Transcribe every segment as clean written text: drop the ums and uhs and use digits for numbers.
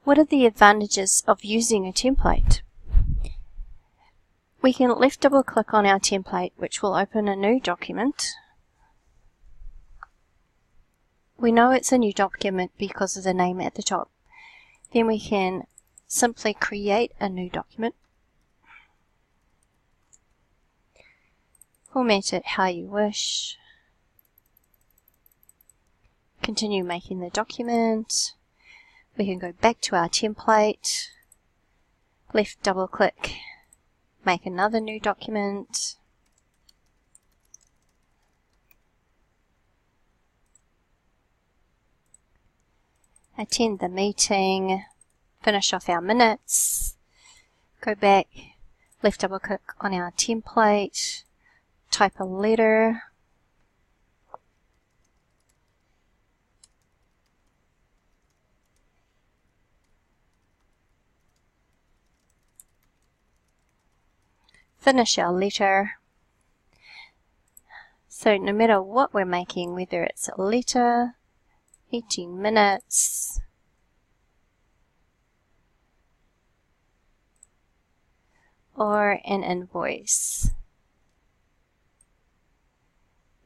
What are the advantages of using a template? We can left double click on our template, which will open a new document. We know it's a new document because of the name at the top. Then we can simply create a new document. Format it how you wish. Continue making the document. We can go back to our template, left double click, make another new document. Attend the meeting, finish off our minutes, go back, left double click on our template, type a letter, finish our letter. So no matter what we're making, whether it's a letter, 18 minutes, or an invoice,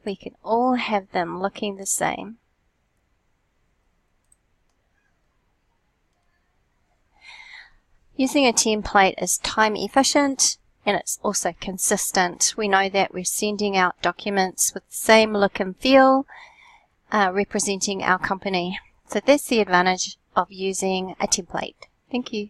we can all have them looking the same. Using a template is time efficient and it's also consistent. We know that we're sending out documents with the same look and feel, representing our company. So that's the advantage of using a template. Thank you.